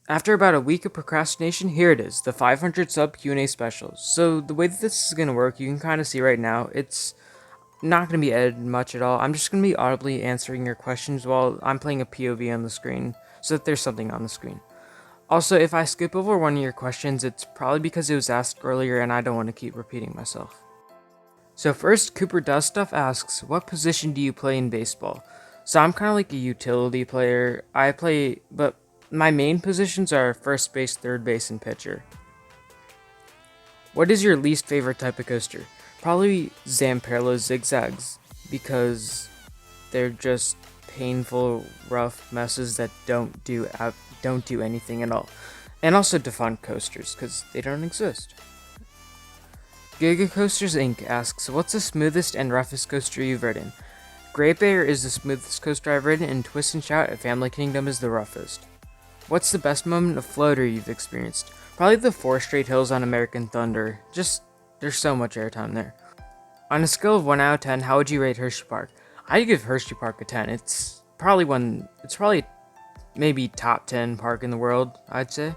After about a week of procrastination, here it is, the 500 sub Q&A special. So the way that this is going to work, you can kind of see right now, it's not going to be edited much at all. I'm just going to be audibly answering your questions while I'm playing a POV on the screen, so that there's something on the screen. Also, if I skip over one of your questions, it's probably because it was asked earlier and I don't want to keep repeating myself. So first, Cooper Does Stuff asks, what position do you play in baseball? So I'm kind of like a utility player. But my main positions are first base, third base, and pitcher. What is your least favorite type of coaster? Probably Zamperla zigzags, because they're just painful, rough messes that don't do anything at all. And also defunct coasters, because they don't exist. Giga Coasters Inc. asks, what's the smoothest and roughest coaster you've ridden? Great Bear is the smoothest coaster I've ridden, and Twist and Shout at Family Kingdom is the roughest. What's the best moment of floater you've experienced? Probably the 4 straight hills on American Thunder. Just, there's so much airtime there. On a scale of 1 out of 10, how would you rate Hershey Park? I'd give Hershey Park a 10. It's probably maybe top 10 park in the world, I'd say.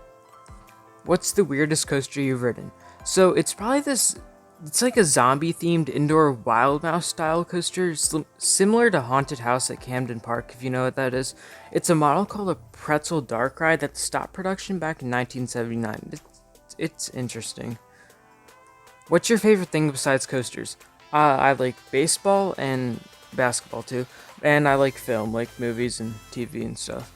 What's the weirdest coaster you've ridden? So it's probably it's like a zombie themed indoor Wild Mouse style coaster, similar to Haunted House at Camden Park, if you know what that is. It's a model called a Pretzel Dark Ride that stopped production back in 1979. It's interesting. What's your favorite thing besides coasters? I like baseball and basketball too, and I like film, like movies and TV and stuff.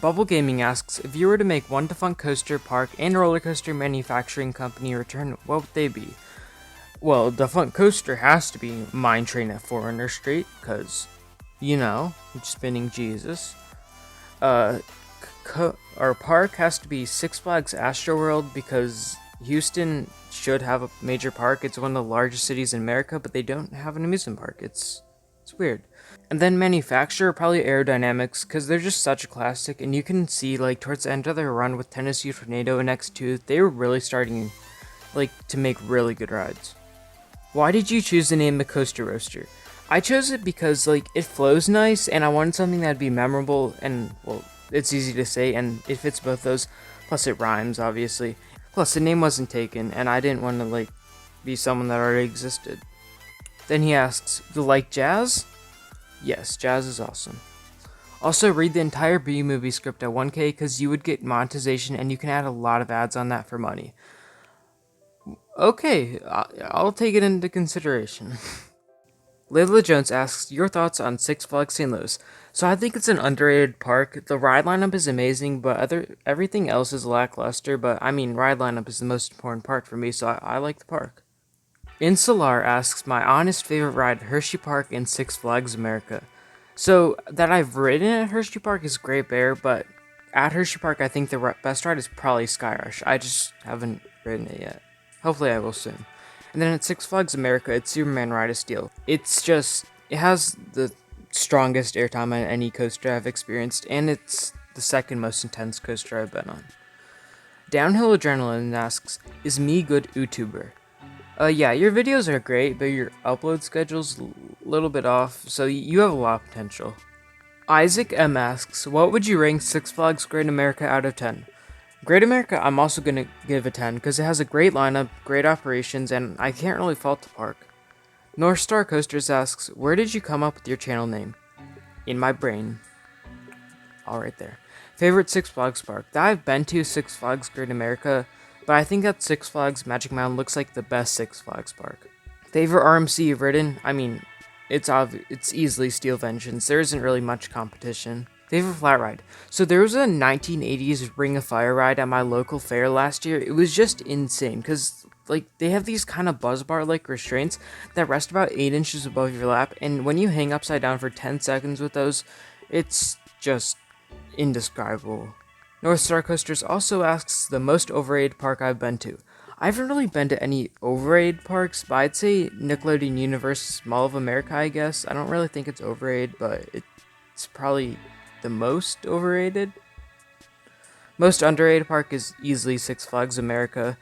Bubble Gaming asks, if you were to make one defunct coaster, park, and roller coaster manufacturing company return, what would they be? Well, defunct coaster has to be Mine Train at Foreigner Street, because, spinning Jesus. Our park has to be Six Flags Astroworld, because Houston should have a major park. It's one of the largest cities in America, but they don't have an amusement park. It's weird. And then manufacturer, probably Aerodynamics, because they're just such a classic, and you can see, like, towards the end of their run with Tennessee Tornado and X2, they were really starting, to make really good rides. Why did you choose the name the Coaster Roaster? I chose it because, it flows nice, and I wanted something that'd be memorable, and, well, it's easy to say, and it fits both those, plus it rhymes, obviously. Plus, the name wasn't taken, and I didn't want to, be someone that already existed. Then he asks, do you like jazz? Yes, jazz is awesome. Also, read the entire B movie script at 1K because you would get monetization and you can add a lot of ads on that for money. Okay, I'll take it into consideration. Layla Jones asks, your thoughts on Six Flags St. Louis? So I think it's an underrated park. The ride lineup is amazing, but everything else is lackluster. But I mean, ride lineup is the most important part for me, so I like the park. Insular asks, my honest favorite ride at Hershey Park and Six Flags America. So, that I've ridden at Hershey Park is Great Bear, but at Hershey Park, I think the best ride is probably Sky Rush. I just haven't ridden it yet. Hopefully, I will soon. And then at Six Flags America, it's Superman Ride of Steel. It has the strongest airtime on any coaster I've experienced, and it's the second most intense coaster I've been on. Downhill Adrenaline asks, is me good YouTuber? Yeah, your videos are great, but your upload schedule's a little bit off, so you have a lot of potential. Isaac M asks, what would you rank Six Flags Great America out of 10? Great America, I'm also gonna give a 10, because it has a great lineup, great operations, and I can't really fault the park. North Star Coasters asks, where did you come up with your channel name? In my brain. All right there. Favorite Six Flags park? I've been to Six Flags Great America, but I think that Six Flags Magic Mountain looks like the best Six Flags park. Favorite RMC you've ridden? I mean, it's easily Steel Vengeance. There isn't really much competition. Favorite flat ride? So there was a 1980s Ring of Fire ride at my local fair last year. It was just insane because they have these kind of buzz bar like restraints that rest about 8 inches above your lap, and when you hang upside down for 10 seconds with those, it's just indescribable. North Star Coasters also asks the most overrated park I've been to. I haven't really been to any overrated parks, but I'd say Nickelodeon Universe Mall of America, I guess. I don't really think it's overrated, but it's probably the most overrated. Most underrated park is easily Six Flags America.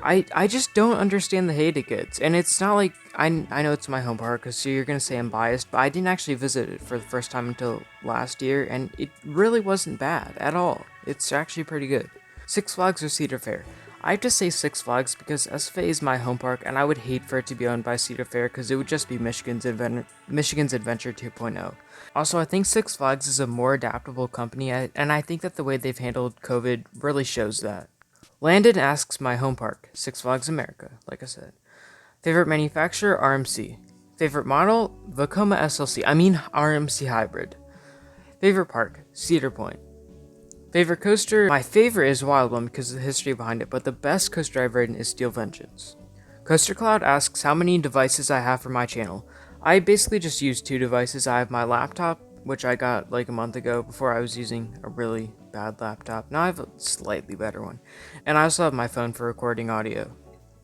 I just don't understand the hate it gets, and it's not like I know it's my home park, so you're gonna say I'm biased, but I didn't actually visit it for the first time until last year, and it really wasn't bad at all. It's actually pretty good. Six Flags or Cedar Fair? I have to say Six Flags because SFA is my home park, and I would hate for it to be owned by Cedar Fair because it would just be Michigan's Adventure 2.0. Also, I think Six Flags is a more adaptable company, and I think that the way they've handled COVID really shows that. Landon asks my home park, Six Flags America, like I said. Favorite manufacturer, RMC. Favorite model, Vekoma SLC, RMC Hybrid. Favorite park, Cedar Point. Favorite coaster, my favorite is Wild One because of the history behind it, but the best coaster I've ridden is Steel Vengeance. Coaster Cloud asks how many devices I have for my channel. I basically just use two devices. I have my laptop, which I got like a month ago before I was using a really bad laptop. Now I have a slightly better one. And I also have my phone for recording audio.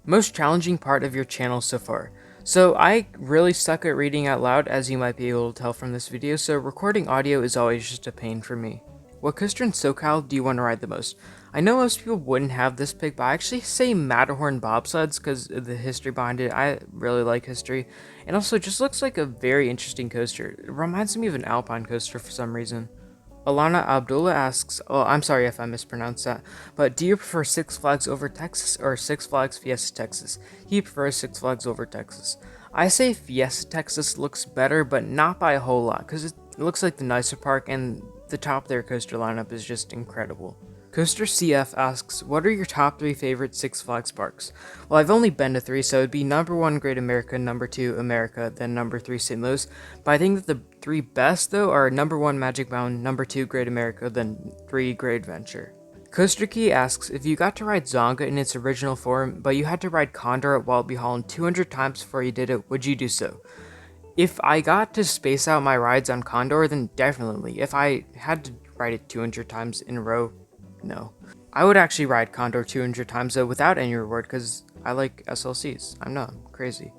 Most challenging part of your channel so far. So I really suck at reading out loud, as you might be able to tell from this video, so recording audio is always just a pain for me. What coaster in SoCal do you want to ride the most? I know most people wouldn't have this pick, but I actually say Matterhorn bobsleds because of the history behind it. I really like history, and also it just looks like a very interesting coaster. It reminds me of an alpine coaster for some reason. Alana Abdullah asks, oh, I'm sorry if I mispronounced that, but do you prefer Six Flags over Texas or Six Flags Fiesta Texas? He prefers Six Flags over Texas. I say Fiesta Texas looks better, but not by a whole lot, because it looks like the nicer park, and the top of their coaster lineup is just incredible. Coaster CF asks, what are your top 3 favorite Six Flags parks? Well, I've only been to 3, so it'd be number 1 Great America, number 2 America, then number 3 St. Louis. But I think that the 3 best, though, are number 1 Magic Mountain, number 2 Great America, then 3 Great Adventure. Coaster Key asks, if you got to ride Zonga in its original form, but you had to ride Condor at Walibi Holland 200 times before you did it, would you do so? If I got to space out my rides on Condor, then definitely. If I had to ride it 200 times in a row, no. I would actually ride Condor 200 times though without any reward because I like SLCs. I'm crazy.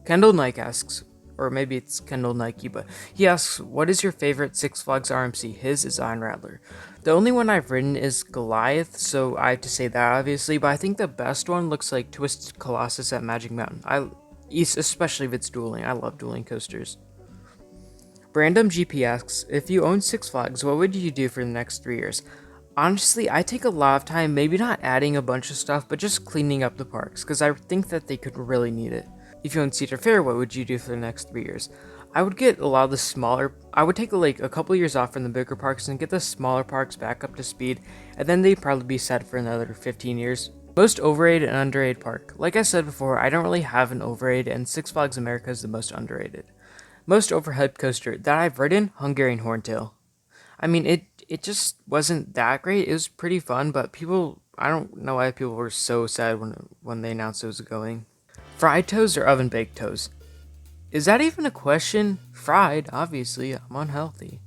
Kendall Nike asks, or maybe it's Kendall Nike, but he asks, what is your favorite Six Flags RMC? His is Iron Rattler. The only one I've ridden is Goliath, so I have to say that obviously, but I think the best one looks like Twisted Colossus at Magic Mountain. Especially if it's dueling. I love dueling coasters. Brandom GP asks, if you own Six Flags, what would you do for the next 3 years? Honestly, I take a lot of time, maybe not adding a bunch of stuff, but just cleaning up the parks, because I think that they could really need it. If you own Cedar Fair, what would you do for the next 3 years? I would get a lot of the I would take like a couple years off from the bigger parks and get the smaller parks back up to speed, and then they'd probably be set for another 15 years. Most overrated and underrated park. Like I said before, I don't really have an overrated, and Six Flags America is the most underrated. Most overhyped coaster that I've ridden, Hungarian Horntail. It just wasn't that great. It was pretty fun, but I don't know why people were so sad when they announced it was going. Fried toes or oven baked toes? Is that even a question? Fried, obviously. I'm unhealthy.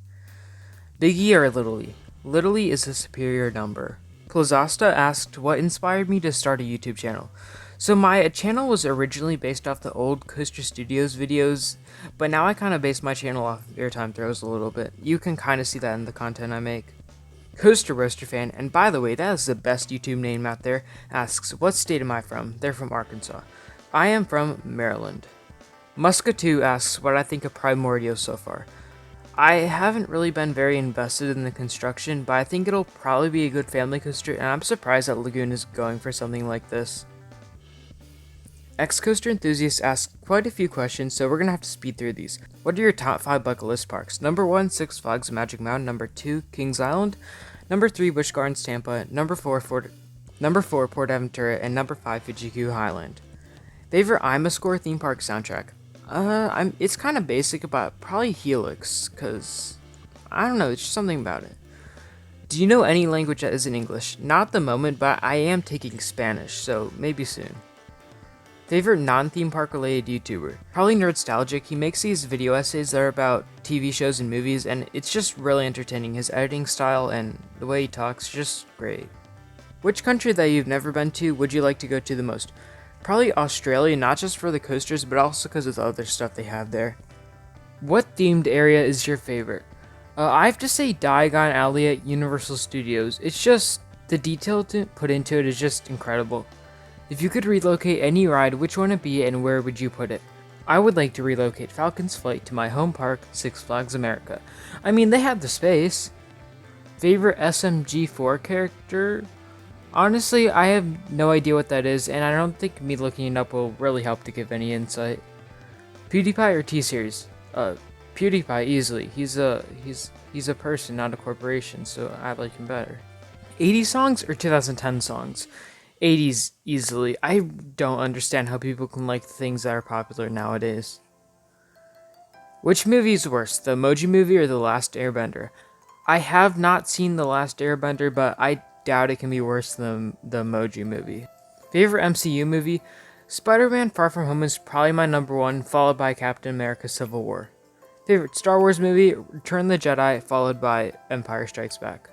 Big E or Little E? Little E is a superior number. Plazasta asked what inspired me to start a YouTube channel. So my channel was originally based off the old Coaster Studios videos, but now I kind of base my channel off of Airtime Throws a little bit. You can kind of see that in the content I make. Coaster Roaster Fan, and by the way, that is the best YouTube name out there, asks, what state am I from? They're from Arkansas. I am from Maryland. Muska2 asks what I think of Primordial so far. I haven't really been very invested in the construction, but I think it'll probably be a good family coaster, and I'm surprised that Lagoon is going for something like this. X-Coaster Enthusiast asks quite a few questions, so we're gonna have to speed through these. What are your top 5 bucket list parks? Number 1, Six Flags Magic Mountain. Number 2, Kings Island. Number 3, Busch Gardens Tampa. Number 4, Port Aventura. And number 5, Fuji-Q Highland. Favorite IMAscore theme park soundtrack? It's kind of basic, but probably Helix, cause I don't know, it's just something about it. Do you know any language that isn't English? Not at the moment, but I am taking Spanish, so maybe soon. Favorite non-theme park related YouTuber? Probably Nerdstalgic. He makes these video essays that are about TV shows and movies, and it's just really entertaining. His editing style and the way he talks, just great. Which country that you've never been to would you like to go to the most? Probably Australia, not just for the coasters, but also because of the other stuff they have there. What themed area is your favorite? I have to say Diagon Alley at Universal Studios. It's just, the detail put into it is just incredible. If you could relocate any ride, which one would it be and where would you put it? I would like to relocate Falcon's Flight to my home park, Six Flags America. I mean, they have the space. Favorite SMG4 character? Honestly, I have no idea what that is, and I don't think me looking it up will really help to give any insight. PewDiePie or T-Series? PewDiePie easily. He's a person, not a corporation, so I like him better. 80s songs or 2010 songs? 80s easily. I don't understand how people can like things that are popular nowadays. Which movie is worse, the Emoji Movie or The Last Airbender? I have not seen The Last Airbender, but I doubt it can be worse than the Emoji Movie. Favorite MCU movie? Spider-Man Far From Home is probably my number one, followed by Captain America Civil War. Favorite Star Wars movie? Return of the Jedi, followed by Empire Strikes Back.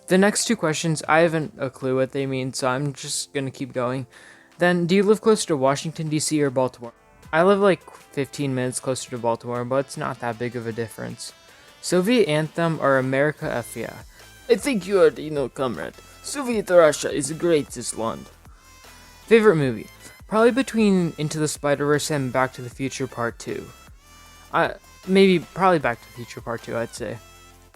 The next two questions, I haven't a clue what they mean, so I'm just gonna keep going. Then, do you live closer to Washington, D.C. or Baltimore? I live like 15 minutes closer to Baltimore, but it's not that big of a difference. Soviet anthem or America F yeah? I think you already know, comrade. Soviet Russia is the greatest land. Favorite movie? Probably between Into the Spider-Verse and Back to the Future Part 2. Probably Back to the Future Part 2, I'd say.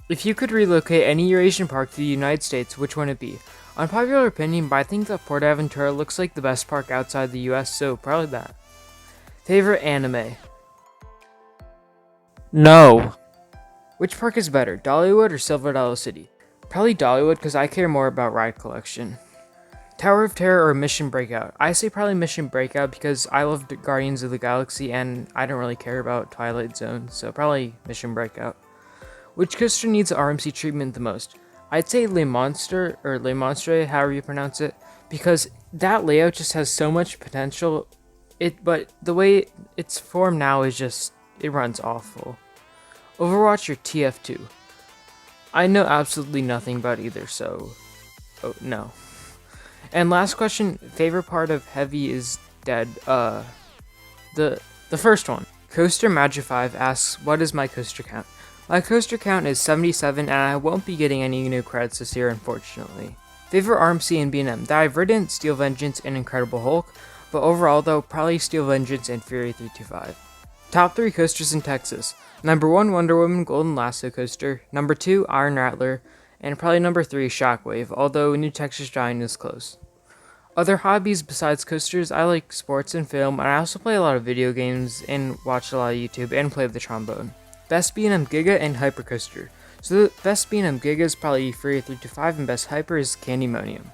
If you could relocate any Eurasian park to the United States, which one would it be? Unpopular opinion, but I think that PortAventura looks like the best park outside the US, so probably that. Favorite anime? No. Which park is better, Dollywood or Silver Dollar City? Probably Dollywood because I care more about ride collection. Tower of Terror or Mission Breakout? I say probably Mission Breakout because I love Guardians of the Galaxy and I don't really care about Twilight Zone, so probably Mission Breakout. Which coaster needs RMC treatment the most? I'd say Le Monster, or Le Monstre, however you pronounce it, because that layout just has so much potential, but the way it's formed now is just, it runs awful. Overwatch or TF2? I know absolutely nothing about either, so, no. And last question, favorite part of Heavy is Dead, the first one. Coaster Magi5 asks, what is my coaster count? My coaster count is 77, and I won't be getting any new credits this year, unfortunately. Favorite RMC and B&M that I've ridden, Steel Vengeance and Incredible Hulk, but overall though, probably Steel Vengeance and Fury 325. Top 3 coasters in Texas. Number 1, Wonder Woman Golden Lasso Coaster. Number 2, Iron Rattler. And probably number 3, Shockwave, although New Texas Giant is close. Other hobbies besides coasters, I like sports and film, and I also play a lot of video games and watch a lot of YouTube and play the trombone. Best B&M Giga and Hypercoaster. So the best B&M Giga is probably Fury 325 and best Hyper is Candymonium.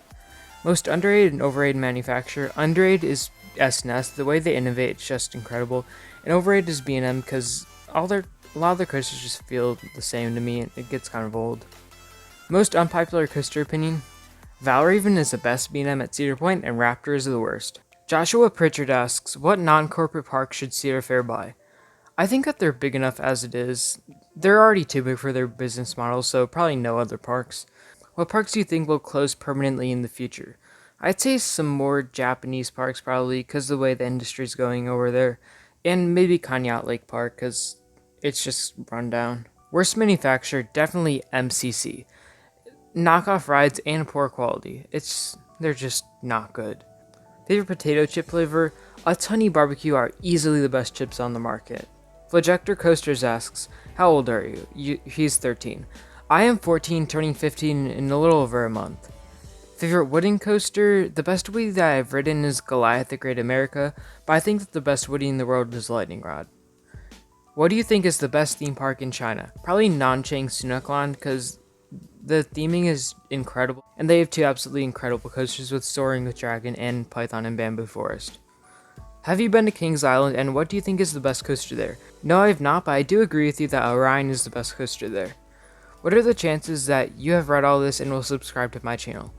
Most underrated and overrated manufacturer. Underrated is S&S, the way they innovate is just incredible. And overrated is B&M because a lot of their coasters just feel the same to me and it gets kind of old. Most unpopular coaster opinion. Valraven is the best B&M at Cedar Point and Raptor is the worst. Joshua Pritchard asks, what non-corporate park should Cedar Fair buy? I think that they're big enough as it is. They're already too big for their business model, so probably no other parks. What parks do you think will close permanently in the future? I'd say some more Japanese parks probably, because the way the industry's going over there. And maybe Kanyat Lake Park, because it's just run down. Worst manufacturer, definitely MCC. Knockoff rides and poor quality. They're just not good. Favorite potato chip flavor? Utz Honey Barbecue are easily the best chips on the market. Flojector Coasters asks, how old are you? He's 13. I am 14, turning 15 in a little over a month. Favorite wooden coaster? The best woody that I've ridden is Goliath at Great America, but I think that the best woody in the world is Lightning Rod. What do you think is the best theme park in China? Probably Nanchang Sunaklan, because the theming is incredible, and they have 2 absolutely incredible coasters with Soaring with Dragon and Python and Bamboo Forest. Have you been to Kings Island, and what do you think is the best coaster there? No, I have not, but I do agree with you that Orion is the best coaster there. What are the chances that you have read all this and will subscribe to my channel?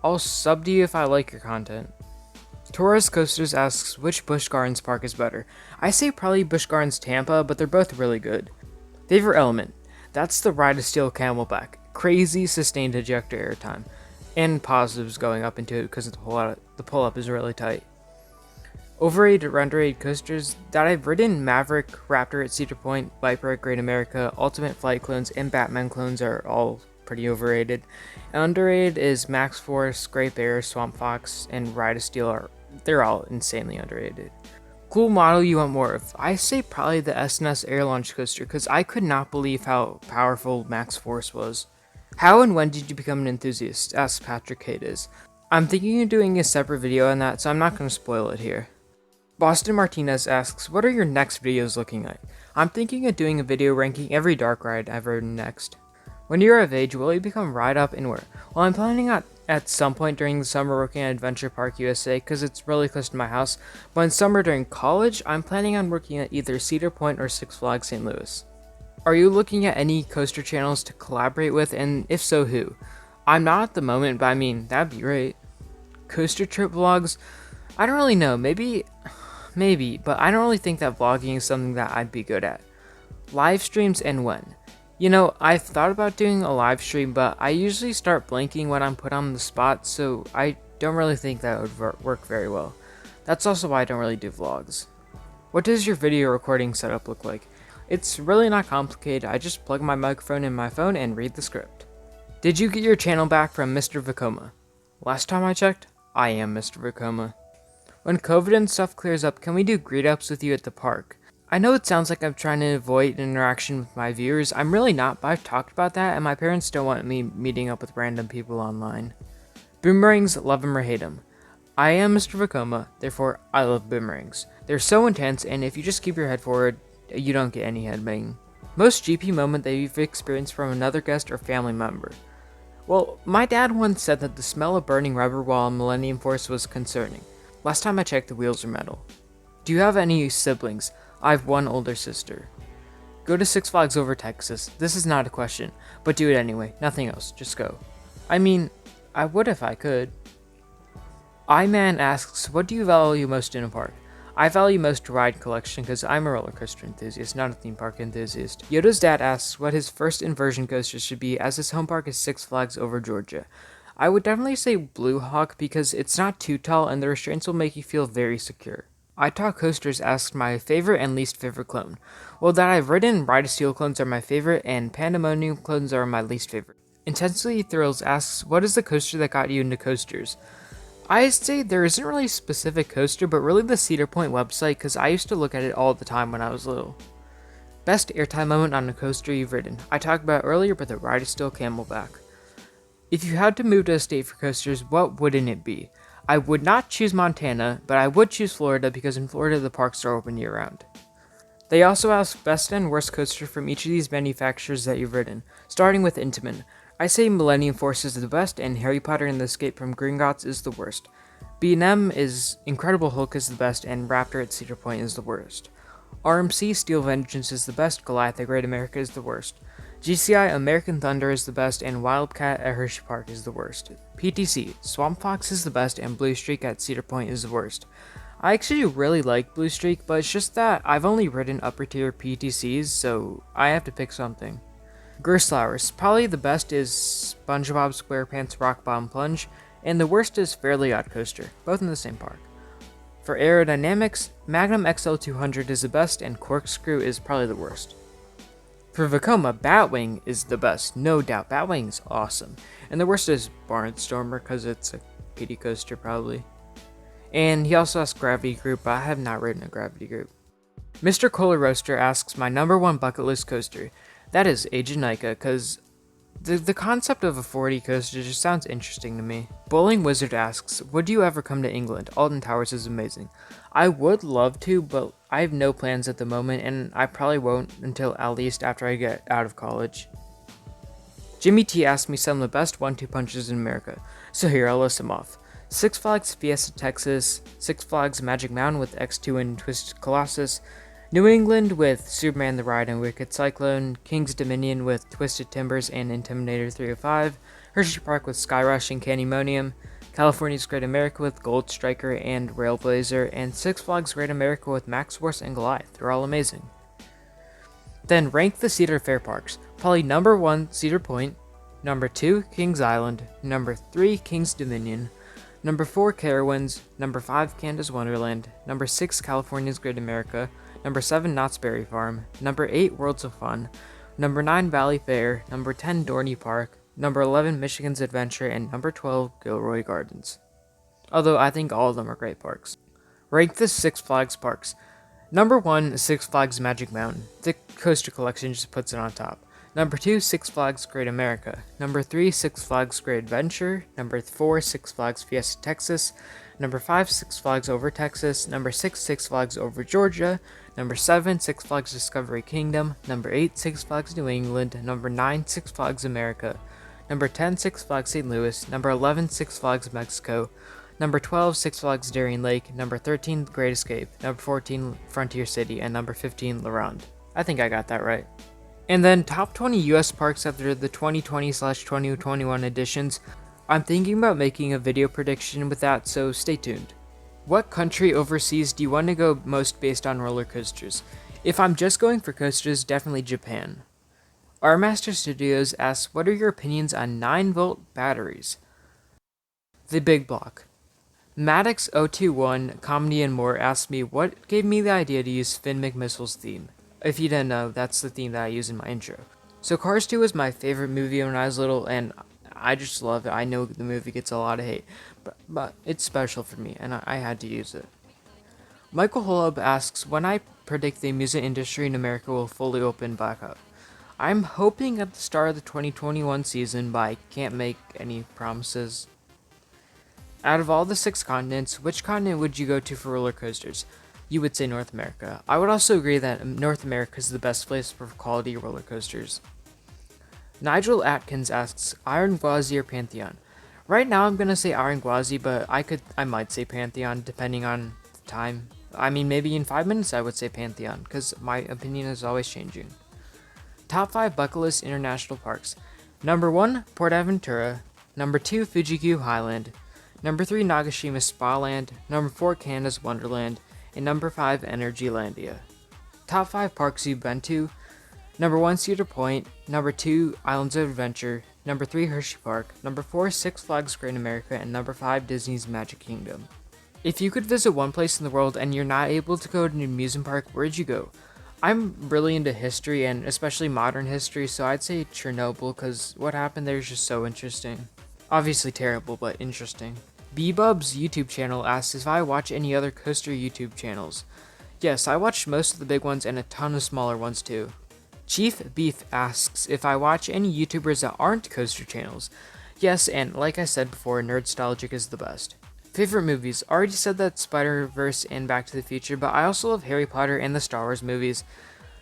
I'll sub to you if I like your content. Torres Coasters asks, which Busch Gardens park is better? I say probably Busch Gardens Tampa, but they're both really good. Favorite element? That's the Ride of Steel Camelback. Crazy sustained ejector airtime. And positives going up into it because the pull-up is really tight. Overrated or underrated coasters that I've ridden, Maverick, Raptor at Cedar Point, Viper at Great America, Ultimate Flight Clones, and Batman Clones are all pretty overrated. And underrated is Max Force, Great Bear, Swamp Fox, and Ride of Steel. They're all insanely underrated. Cool model you want more of? I say probably the SNS Air Launch Coaster, because I could not believe how powerful Max Force was. How and when did you become an enthusiast? Asks Patrick Hayes. I'm thinking of doing a separate video on that, so I'm not going to spoil it here. Boston Martinez asks, what are your next videos looking like? I'm thinking of doing a video ranking every dark ride I've ridden next. When you're of age, will you become Ride Up and where? Well, I'm planning at some point during the summer working at Adventure Park USA because it's really close to my house, but in summer during college, I'm planning on working at either Cedar Point or Six Flags St. Louis. Are you looking at any coaster channels to collaborate with, and if so, who? I'm not at the moment, but I mean, that'd be great. Coaster trip vlogs? I don't really know, maybe, but I don't really think that vlogging is something that I'd be good at. Live streams and when? You know, I've thought about doing a live stream, but I usually start blanking when I'm put on the spot, so I don't really think that would work very well. That's also why I don't really do vlogs. What does your video recording setup look like? It's really not complicated, I just plug my microphone in my phone and read the script. Did you get your channel back from Mr. Vekoma? Last time I checked, I am Mr. Vekoma. When COVID and stuff clears up, can we do greet-ups with you at the park? I know it sounds like I'm trying to avoid interaction with my viewers, I'm really not, but I've talked about that and my parents don't want me meeting up with random people online. Boomerangs, love 'em or hate 'em. I am Mr. Vekoma, therefore I love boomerangs. They're so intense and if you just keep your head forward, you don't get any headbanging. Most GP moment that you've experienced from another guest or family member. Well, my dad once said that the smell of burning rubber while on Millennium Force was concerning. Last time I checked, the wheels are metal. Do you have any siblings? I have one older sister. Go to Six Flags Over Texas. This is not a question, but do it anyway. Nothing else. Just go. I mean, I would if I could. iMan asks, what do you value most in a park? I value most ride collection because I'm a roller coaster enthusiast, not a theme park enthusiast. Yoda's dad asks what his first inversion coaster should be as his home park is Six Flags Over Georgia. I would definitely say Blue Hawk because it's not too tall and the restraints will make you feel very secure. I Talk Coasters asked my favorite and least favorite clone. Well, that I've ridden, Ride of Steel clones are my favorite, and Pandemonium clones are my least favorite. Intensely Thrills asks, what is the coaster that got you into coasters? I'd say there isn't really a specific coaster, but really the Cedar Point website, because I used to look at it all the time when I was little. Best airtime moment on a coaster you've ridden. I talked about it earlier, but the Ride of Steel Camelback. If you had to move to a state for coasters, what wouldn't it be? I would not choose Montana, but I would choose Florida because in Florida the parks are open year-round. They also ask best and worst coaster from each of these manufacturers that you've ridden, starting with Intamin. I say Millennium Force is the best and Harry Potter and the Escape from Gringotts is the worst. B&M is Incredible Hulk is the best and Raptor at Cedar Point is the worst. RMC Steel Vengeance is the best, Goliath at Great America is the worst. GCI American Thunder is the best and Wildcat at Hershey Park is the worst. PTC Swamp Fox is the best and Blue Streak at Cedar Point is the worst. I actually really like Blue Streak, but it's just that I've only ridden upper tier PTCs, so I have to pick something. Gerstlauers, probably the best is SpongeBob SquarePants Rock Bottom Plunge, and the worst is Fairly Odd Coaster, both in the same park. For aerodynamics, Magnum XL200 is the best and Corkscrew is probably the worst. For Vekoma, Batwing is the best, no doubt. Batwing is awesome. And the worst is Barnstormer, because it's a kiddie coaster, probably. And he also asks Gravity Group, but I have not ridden a Gravity Group. Mr. Cola Roaster asks my number one bucket list coaster. That is Age of Nika, because the concept of a 4D coaster just sounds interesting to me. Bowling Wizard asks, would you ever come to England? Alton Towers is amazing. I would love to, but I have no plans at the moment, and I probably won't until at least after I get out of college. Jimmy T asked me some of the best 1-2 punches in America, so here I'll list them off. Six Flags Fiesta Texas, Six Flags Magic Mountain with X2 and Twisted Colossus, New England with Superman the Ride and Wicked Cyclone, King's Dominion with Twisted Timbers and Intimidator 305, Hershey Park with Skyrush and Candymonium, California's Great America with Gold Striker and Railblazer, and Six Flags Great America with Max Force and Goliath. They're all amazing. Then rank the Cedar Fair parks. Probably number 1, Cedar Point, number 2, Kings Island, number 3, King's Dominion, number 4, Carowinds, number 5, Canada's Wonderland, number 6, California's Great America, number 7, Knott's Berry Farm, number 8, Worlds of Fun, number 9, Valley Fair, number 10, Dorney Park, number 11, Michigan's Adventure, and number 12, Gilroy Gardens. Although I think all of them are great parks. Rank the Six Flags parks. Number 1, Six Flags Magic Mountain. The Coaster Collection just puts it on top. Number 2, Six Flags Great America. Number 3, Six Flags Great Adventure. Number 4, Six Flags Fiesta Texas. Number 5, Six Flags Over Texas. Number 6, Six Flags Over Georgia. Number 7, Six Flags Discovery Kingdom. Number 8, Six Flags New England. Number 9, Six Flags America. Number 10, Six Flags St. Louis. Number 11, Six Flags Mexico. Number 12, Six Flags Darien Lake. Number 13, Great Escape. Number 14, Frontier City. And number 15, La Ronde. I think I got that right. And then top 20 US parks after the 2020/2021 editions. I'm thinking about making a video prediction with that, so stay tuned. What country overseas do you want to go most based on roller coasters? If I'm just going for coasters, definitely Japan. Our Master Studios asks, what are your opinions on 9-volt batteries? The Big Block. Maddox021, Comedy and More asked me what gave me the idea to use Finn McMissile's theme. If you didn't know, that's the theme that I use in my intro. So Cars 2 was my favorite movie when I was little, and I just love it. I know the movie gets a lot of hate, but it's special for me, and I had to use it. Michael Holub asks when I predict the music industry in America will fully open back up. I'm hoping at the start of the 2021 season, but I can't make any promises. Out of all the 6 continents, which continent would you go to for roller coasters? You would say North America. I would also agree that North America is the best place for quality roller coasters. Nigel Atkins asks, Iron Gwazi or Pantheon? Right now I'm gonna say Iron Gwazi, but I might say Pantheon depending on the time. I mean, maybe in 5 minutes I would say Pantheon, because my opinion is always changing. Top 5 bucket list international parks. Number 1, PortAventura. Number 2, Fuji-Q Highland. Number 3, Nagashima Spaland. Number 4, Canada's Wonderland. And number 5, Energylandia. Top 5 parks you've been to. Number 1, Cedar Point. Number 2, Islands of Adventure. Number 3, Hershey Park. Number 4, Six Flags Great America. And number 5, Disney's Magic Kingdom. If you could visit one place in the world and you're not able to go to an amusement park, where'd you go? I'm really into history and especially modern history, so I'd say Chernobyl because what happened there is just so interesting. Obviously terrible, but interesting. Bebub's YouTube channel asks if I watch any other coaster YouTube channels. Yes, I watch most of the big ones and a ton of smaller ones too. Chief Beef asks if I watch any YouTubers that aren't coaster channels. Yes, and like I said before, Nerdstalgic is the best. Favorite movies. Already said that Spider-Verse and Back to the Future, but I also love Harry Potter and the Star Wars movies.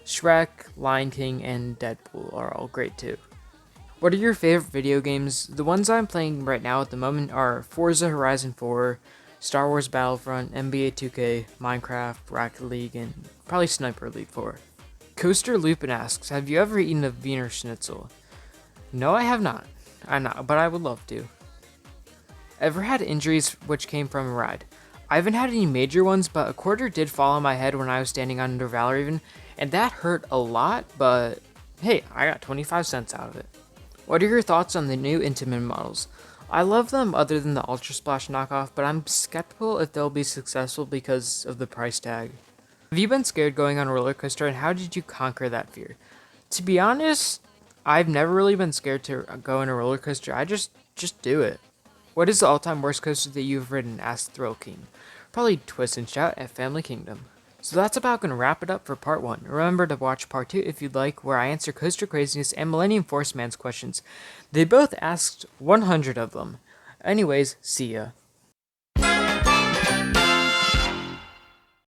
Shrek, Lion King, and Deadpool are all great too. What are your favorite video games? The ones I'm playing right now at the moment are Forza Horizon 4, Star Wars Battlefront, NBA 2K, Minecraft, Rocket League, and probably Sniper Elite 4. Coaster Lupin asks, have you ever eaten a Wiener Schnitzel? No, I have not. But I would love to. Ever had injuries which came from a ride? I haven't had any major ones, but a quarter did fall on my head when I was standing under Valorhaven, and that hurt a lot, but hey, I got 25 cents out of it. What are your thoughts on the new Intamin models? I love them other than the Ultra Splash knockoff, but I'm skeptical if they'll be successful because of the price tag. Have you been scared going on a roller coaster, and how did you conquer that fear? To be honest, I've never really been scared to go on a roller coaster. I just do it. What is the all-time worst coaster that you've ridden? Asked Thrill King. Probably Twist and Shout at Family Kingdom. So that's about going to wrap it up for part 1. Remember to watch part 2 if you'd like, where I answer Coaster Craziness and Millennium Force Man's questions. They both asked 100 of them. Anyways, see ya.